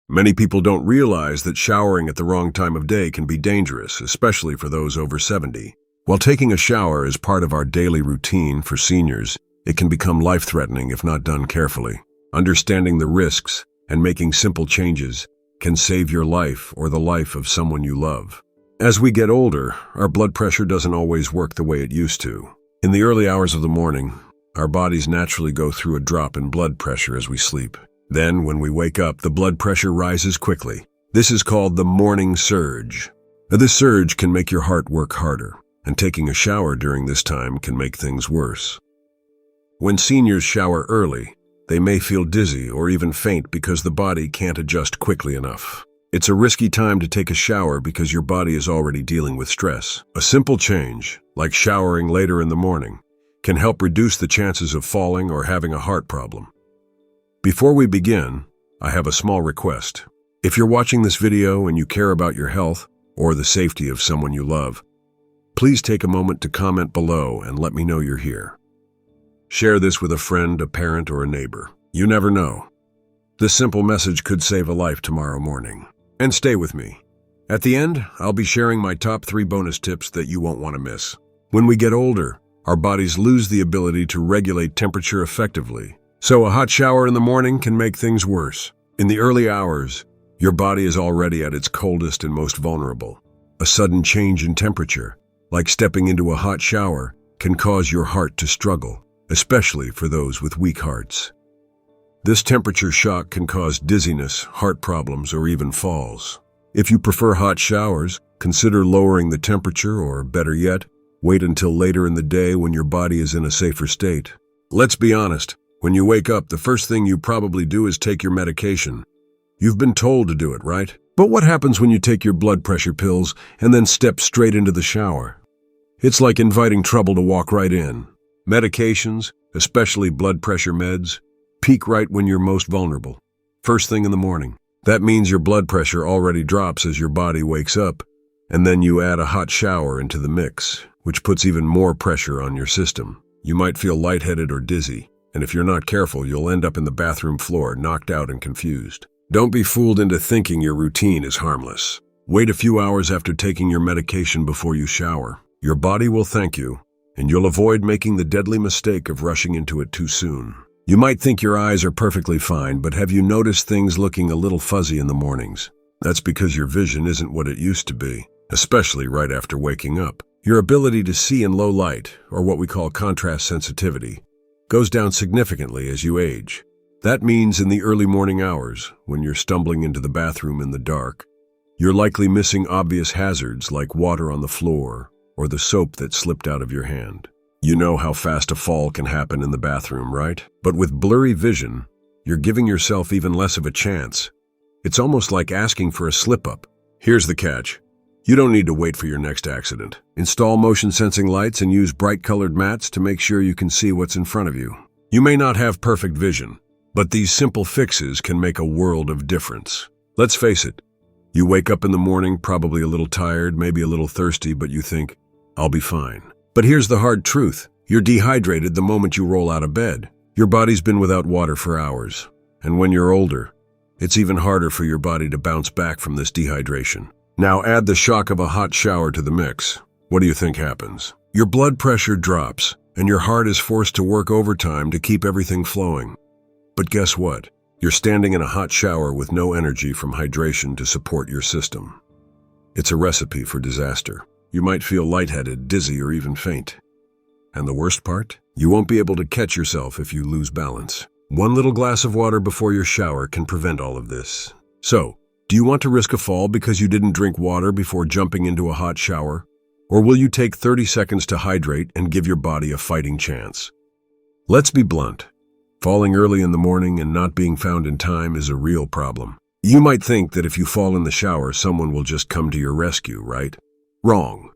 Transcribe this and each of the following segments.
Many people don't realize that showering at the wrong time of day can be dangerous, especially for those over 70. While taking a shower is part of our daily routine for seniors, it can become life-threatening if not done carefully. Understanding the risks and making simple changes can save your life or the life of someone you love. As we get older, our blood pressure doesn't always work the way it used to. In the early hours of the morning, our bodies naturally go through a drop in blood pressure as we sleep. Then, when we wake up, the blood pressure rises quickly. This is called the morning surge. Now, this surge can make your heart work harder, and taking a shower during this time can make things worse. When seniors shower early, they may feel dizzy or even faint because the body can't adjust quickly enough. It's a risky time to take a shower because your body is already dealing with stress. A simple change, like showering later in the morning, can help reduce the chances of falling or having a heart problem. Before we begin, I have a small request. If you're watching this video and you care about your health or the safety of someone you love, please take a moment to comment below and let me know you're here. Share this with a friend, a parent, or a neighbor. You never know. This simple message could save a life tomorrow morning. And stay with me. At the end, I'll be sharing my top 3 bonus tips that you won't want to miss. When we get older, our bodies lose the ability to regulate temperature effectively. So a hot shower in the morning can make things worse. In the early hours, your body is already at its coldest and most vulnerable. A sudden change in temperature, like stepping into a hot shower, can cause your heart to struggle, especially for those with weak hearts. This temperature shock can cause dizziness, heart problems, or even falls. If you prefer hot showers, consider lowering the temperature, or better yet, wait until later in the day when your body is in a safer state. Let's be honest, when you wake up, the first thing you probably do is take your medication. You've been told to do it, right? But what happens when you take your blood pressure pills and then step straight into the shower? It's like inviting trouble to walk right in. Medications, especially blood pressure meds, peak right when you're most vulnerable. First thing in the morning. That means your blood pressure already drops as your body wakes up, and then you add a hot shower into the mix, which puts even more pressure on your system. You might feel lightheaded or dizzy, and if you're not careful, you'll end up in the bathroom floor, knocked out and confused. Don't be fooled into thinking your routine is harmless. Wait a few hours after taking your medication before you shower. Your body will thank you, and you'll avoid making the deadly mistake of rushing into it too soon. You might think your eyes are perfectly fine, but have you noticed things looking a little fuzzy in the mornings? That's because your vision isn't what it used to be, especially right after waking up. Your ability to see in low light, or what we call contrast sensitivity, goes down significantly as you age. That means in the early morning hours, when you're stumbling into the bathroom in the dark, you're likely missing obvious hazards like water on the floor or the soap that slipped out of your hand. You know how fast a fall can happen in the bathroom, right? But with blurry vision, you're giving yourself even less of a chance. It's almost like asking for a slip-up. Here's the catch. You don't need to wait for your next accident. Install motion-sensing lights and use bright-colored mats to make sure you can see what's in front of you. You may not have perfect vision, but these simple fixes can make a world of difference. Let's face it. You wake up in the morning probably a little tired, maybe a little thirsty, but you think, I'll be fine. But here's the hard truth. You're dehydrated the moment you roll out of bed. Your body's been without water for hours. And when you're older, it's even harder for your body to bounce back from this dehydration. Now add the shock of a hot shower to the mix. What do you think happens? Your blood pressure drops, and your heart is forced to work overtime to keep everything flowing. But guess what? You're standing in a hot shower with no energy from hydration to support your system. It's a recipe for disaster. You might feel lightheaded, dizzy, or even faint. And the worst part? You won't be able to catch yourself if you lose balance. One little glass of water before your shower can prevent all of this. So, do you want to risk a fall because you didn't drink water before jumping into a hot shower? Or will you take 30 seconds to hydrate and give your body a fighting chance? Let's be blunt. Falling early in the morning and not being found in time is a real problem. You might think that if you fall in the shower, someone will just come to your rescue, right? Wrong.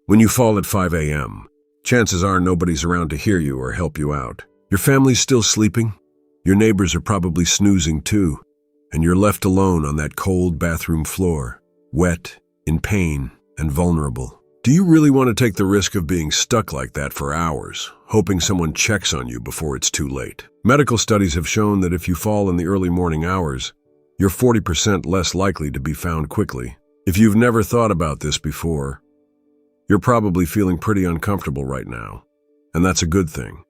When you fall at 5 a.m., chances are nobody's around to hear you or help you out. Your family's still sleeping, your neighbors are probably snoozing too, and you're left alone on that cold bathroom floor, wet, in pain, and vulnerable. Do you really want to take the risk of being stuck like that for hours, hoping someone checks on you before it's too late? Medical studies have shown that if you fall in the early morning hours, you're 40% less likely to be found quickly. If you've never thought about this before, you're probably feeling pretty uncomfortable right now, and that's a good thing.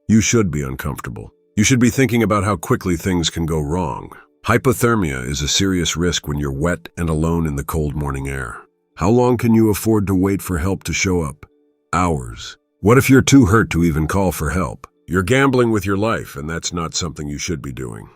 You should be uncomfortable. You should be thinking about how quickly things can go wrong. Hypothermia is a serious risk when you're wet and alone in the cold morning air. How long can you afford to wait for help to show up? Hours. What if you're too hurt to even call for help? You're gambling with your life, and that's not something you should be doing.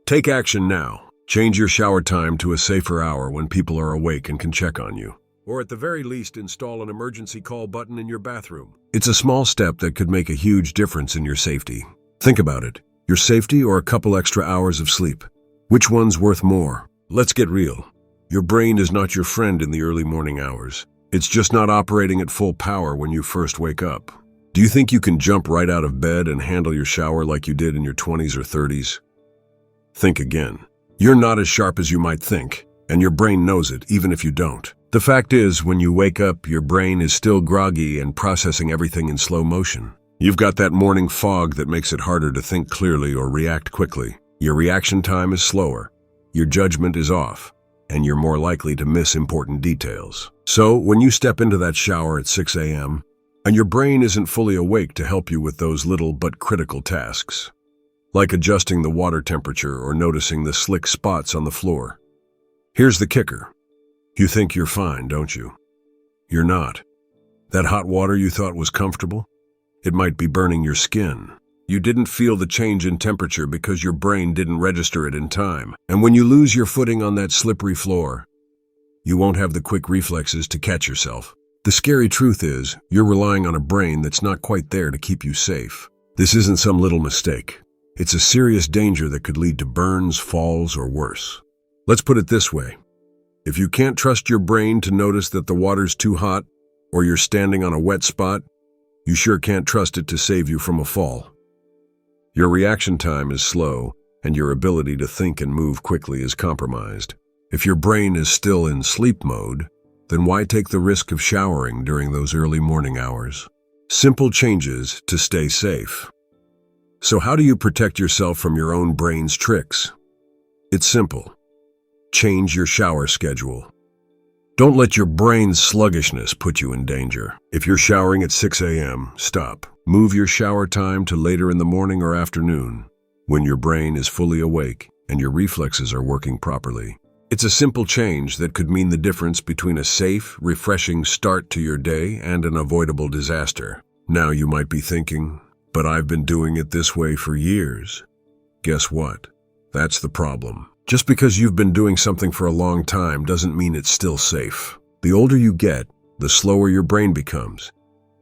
Take action now. Change your shower time to a safer hour when people are awake and can check on you. Or at the very least, install an emergency call button in your bathroom. It's a small step that could make a huge difference in your safety. Think about it. Your safety or a couple extra hours of sleep? Which one's worth more? Let's get real. Your brain is not your friend in the early morning hours. It's just not operating at full power when you first wake up. Do you think you can jump right out of bed and handle your shower like you did in your 20s or 30s? Think again. You're not as sharp as you might think, and your brain knows it, even if you don't. The fact is, when you wake up, your brain is still groggy and processing everything in slow motion. You've got that morning fog that makes it harder to think clearly or react quickly. Your reaction time is slower, your judgment is off, and you're more likely to miss important details. So, when you step into that shower at 6 a.m., and your brain isn't fully awake to help you with those little but critical tasks, like adjusting the water temperature or noticing the slick spots on the floor. Here's the kicker. You think you're fine, don't you? You're not. That hot water you thought was comfortable? It might be burning your skin. You didn't feel the change in temperature because your brain didn't register it in time. And when you lose your footing on that slippery floor, you won't have the quick reflexes to catch yourself. The scary truth is, you're relying on a brain that's not quite there to keep you safe. This isn't some little mistake. It's a serious danger that could lead to burns, falls, or worse. Let's put it this way. If you can't trust your brain to notice that the water's too hot, or you're standing on a wet spot, you sure can't trust it to save you from a fall. Your reaction time is slow, and your ability to think and move quickly is compromised. If your brain is still in sleep mode, then why take the risk of showering during those early morning hours? Simple changes to stay safe. So how do you protect yourself from your own brain's tricks? It's simple. Change your shower schedule. Don't let your brain's sluggishness put you in danger. If you're showering at 6 a.m., stop. Move your shower time to later in the morning or afternoon, when your brain is fully awake and your reflexes are working properly. It's a simple change that could mean the difference between a safe, refreshing start to your day and an avoidable disaster. Now you might be thinking, but I've been doing it this way for years. Guess what? That's the problem. Just because you've been doing something for a long time doesn't mean it's still safe. The older you get, the slower your brain becomes,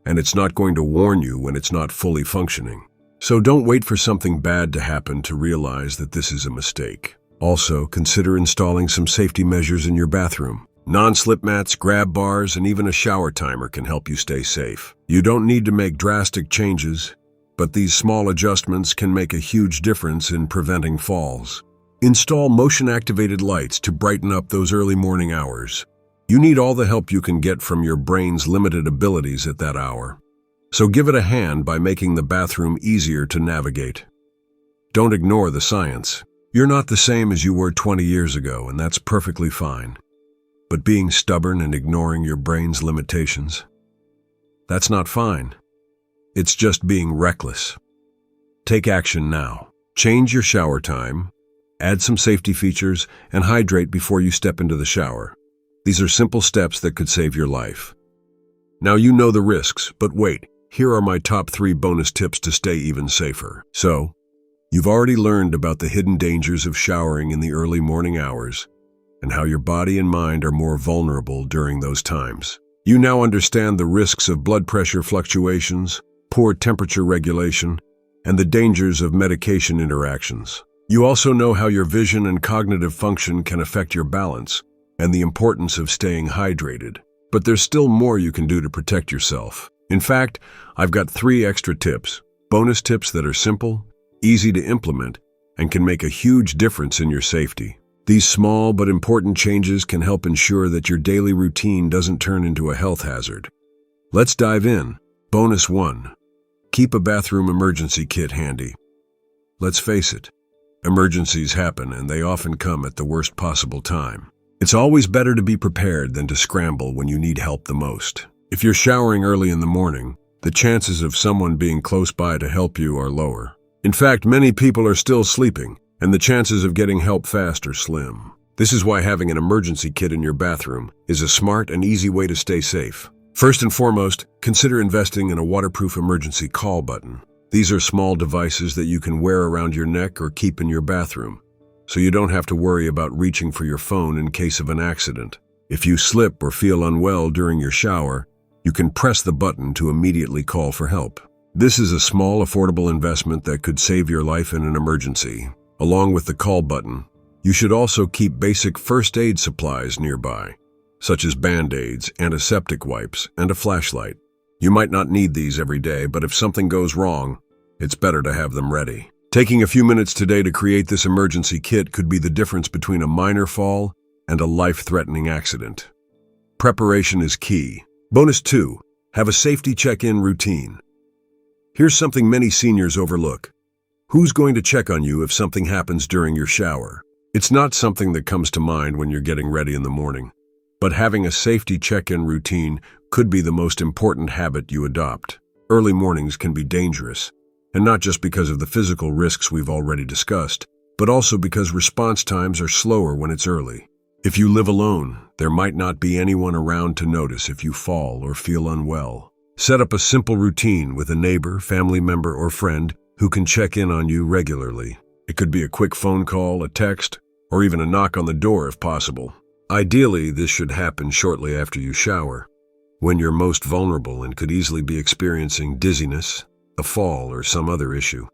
and it's not going to warn you when it's not fully functioning. So don't wait for something bad to happen to realize that this is a mistake. Also, consider installing some safety measures in your bathroom. Non-slip mats, grab bars, and even a shower timer can help you stay safe. You don't need to make drastic changes, but these small adjustments can make a huge difference in preventing falls. Install motion-activated lights to brighten up those early morning hours. You need all the help you can get from your brain's limited abilities at that hour. So give it a hand by making the bathroom easier to navigate. Don't ignore the science. You're not the same as you were 20 years ago, and that's perfectly fine. But being stubborn and ignoring your brain's limitations, that's not fine. It's just being reckless. Take action now. Change your shower time, add some safety features, and hydrate before you step into the shower. These are simple steps that could save your life. Now you know the risks, but wait, here are my top 3 bonus tips to stay even safer. So, you've already learned about the hidden dangers of showering in the early morning hours and how your body and mind are more vulnerable during those times. You now understand the risks of blood pressure fluctuations, poor temperature regulation, and the dangers of medication interactions. You also know how your vision and cognitive function can affect your balance and the importance of staying hydrated. But there's still more you can do to protect yourself. In fact, I've got 3 extra tips, bonus tips that are simple, easy to implement, and can make a huge difference in your safety. These small but important changes can help ensure that your daily routine doesn't turn into a health hazard. Let's dive in. Bonus 1. Keep a bathroom emergency kit handy. Let's face it, Emergencies happen, and they often come at the worst possible time. It's always better to be prepared than to scramble when you need help the most. If you're showering early in the morning, the chances of someone being close by to help you are lower. In fact, many people are still sleeping, and the chances of getting help fast are slim. This is why having an emergency kit in your bathroom is a smart and easy way to stay safe. First and foremost, consider investing in a waterproof emergency call button. These are small devices that you can wear around your neck or keep in your bathroom, so you don't have to worry about reaching for your phone in case of an accident. If you slip or feel unwell during your shower, you can press the button to immediately call for help. This is a small, affordable investment that could save your life in an emergency. Along with the call button, you should also keep basic first aid supplies nearby, such as Band-Aids, antiseptic wipes, and a flashlight. You might not need these every day, but if something goes wrong, it's better to have them ready. Taking a few minutes today to create this emergency kit could be the difference between a minor fall and a life-threatening accident. Preparation is key. Bonus 2, have a safety check-in routine. Here's something many seniors overlook. Who's going to check on you if something happens during your shower? It's not something that comes to mind when you're getting ready in the morning, but having a safety check-in routine could be the most important habit you adopt. Early mornings can be dangerous, and not just because of the physical risks we've already discussed, but also because response times are slower when it's early. If you live alone, there might not be anyone around to notice if you fall or feel unwell. Set up a simple routine with a neighbor, family member, or friend who can check in on you regularly. It could be a quick phone call, a text, or even a knock on the door if possible. Ideally, this should happen shortly after you shower, when you're most vulnerable and could easily be experiencing dizziness, a fall, or some other issue.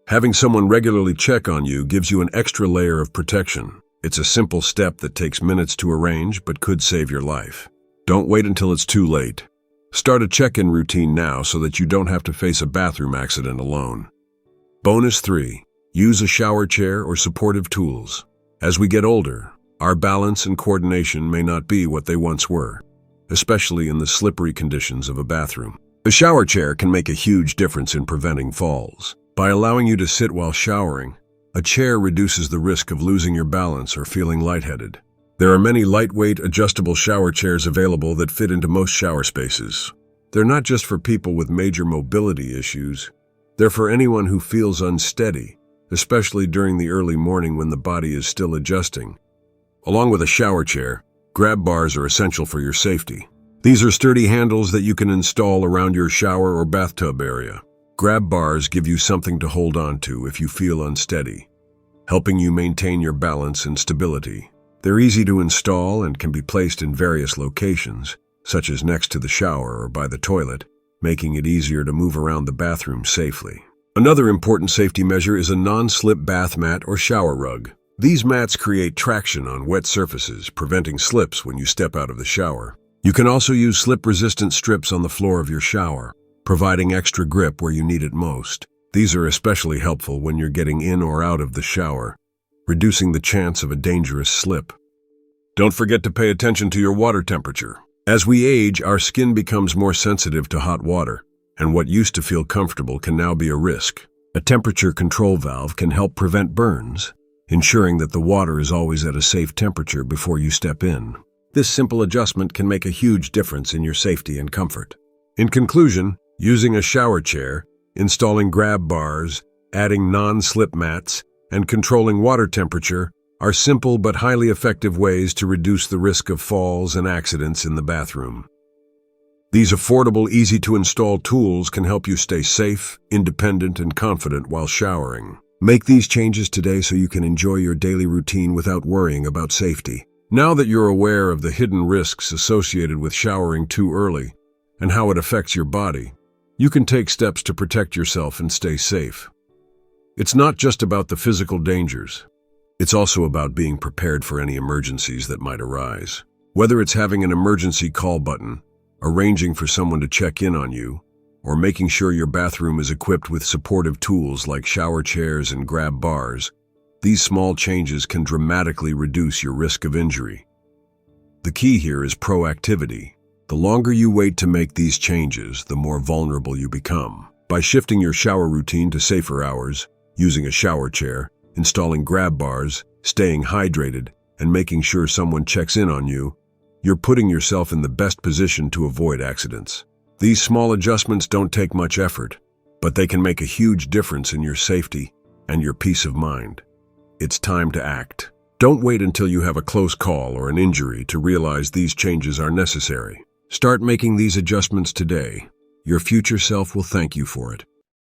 Having someone regularly check on you gives you an extra layer of protection. It's a simple step that takes minutes to arrange but could save your life. Don't wait until it's too late. Start a check-in routine now so that you don't have to face a bathroom accident alone. Bonus 3, use a shower chair or supportive tools. As we get older, our balance and coordination may not be what they once were, especially in the slippery conditions of a bathroom. A shower chair can make a huge difference in preventing falls. By allowing you to sit while showering, a chair reduces the risk of losing your balance or feeling lightheaded. There are many lightweight, adjustable shower chairs available that fit into most shower spaces. They're not just for people with major mobility issues. They're for anyone who feels unsteady, especially during the early morning when the body is still adjusting. Along with a shower chair, grab bars are essential for your safety. These are sturdy handles that you can install around your shower or bathtub area. Grab bars give you something to hold on to if you feel unsteady, helping you maintain your balance and stability. They're easy to install and can be placed in various locations, such as next to the shower or by the toilet, making it easier to move around the bathroom safely. Another important safety measure is a non-slip bath mat or shower rug. These mats create traction on wet surfaces, preventing slips when you step out of the shower. You can also use slip-resistant strips on the floor of your shower, providing extra grip where you need it most. These are especially helpful when you're getting in or out of the shower, reducing the chance of a dangerous slip. Don't forget to pay attention to your water temperature. As we age, our skin becomes more sensitive to hot water, and what used to feel comfortable can now be a risk. A temperature control valve can help prevent burns, ensuring that the water is always at a safe temperature before you step in. This simple adjustment can make a huge difference in your safety and comfort. In conclusion, using a shower chair, installing grab bars, adding non-slip mats, and controlling water temperature are simple but highly effective ways to reduce the risk of falls and accidents in the bathroom. These affordable, easy-to-install tools can help you stay safe, independent, and confident while showering. Make these changes today so you can enjoy your daily routine without worrying about safety. Now that you're aware of the hidden risks associated with showering too early and how it affects your body, you can take steps to protect yourself and stay safe. It's not just about the physical dangers. It's also about being prepared for any emergencies that might arise. Whether it's having an emergency call button, arranging for someone to check in on you, or making sure your bathroom is equipped with supportive tools like shower chairs and grab bars, these small changes can dramatically reduce your risk of injury. The key here is proactivity. The longer you wait to make these changes, the more vulnerable you become. By shifting your shower routine to safer hours, using a shower chair, installing grab bars, staying hydrated, and making sure someone checks in on you, you're putting yourself in the best position to avoid accidents. These small adjustments don't take much effort, but they can make a huge difference in your safety and your peace of mind. It's time to act. Don't wait until you have a close call or an injury to realize these changes are necessary. Start making these adjustments today. Your future self will thank you for it.